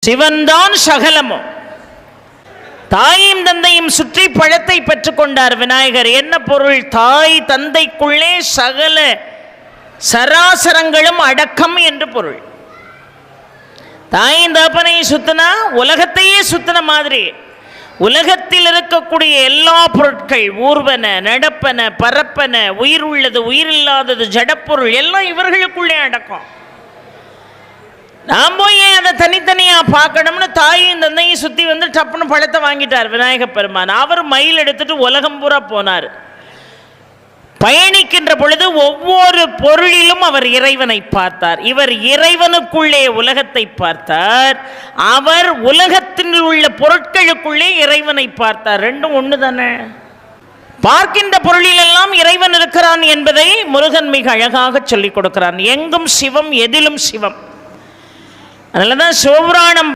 சிவன்தான் சகலமும். தாயும் தந்தையும் சுற்றி பழத்தை பெற்றுக்கொண்டார் விநாயகர். என்ன பொருள்? தாய் தந்தைக்குள்ளே சகல சராசரங்களும் அடக்கம் என்று பொருள். தாயும் தகப்பனையும் சுத்தினா உலகத்தையே சுத்தின மாதிரி. உலகத்தில் இருக்கக்கூடிய எல்லா பொருட்கள், ஊர்வன, நடப்பன, பரப்பன, உயிர் உள்ளது, உயிர் இல்லாதது, ஜடப்பொருள் எல்லாம் இவர்களுக்குள்ளே அடக்கம். நாம் போய் அதை தனித்தனியா பார்க்கணும்னு தாயும் தந்தையும் சுத்தி வந்து டப்புன்னு பழத்தை வாங்கிட்டார் விநாயக பெருமான். அவர் மயில் எடுத்துட்டு உலகம் பூரா போனார். பயணிக்கின்ற பொழுது ஒவ்வொரு பொருளிலும் அவர் இறைவனை பார்த்தார். இவர் இறைவனுக்குள்ளே உலகத்தை பார்த்தார், அவர் உலகத்தில் உள்ள பொருட்களுக்குள்ளே இறைவனை பார்த்தார். ரெண்டும் ஒன்று தானே. பார்க்கின்ற பொருளிலெல்லாம் இறைவன் இருக்கிறான் என்பதை முருகன் மிக அழகாக சொல்லிக் கொடுக்கிறான். எங்கும் சிவம், எதிலும் சிவம். அதனால தான் சிவபுராணம்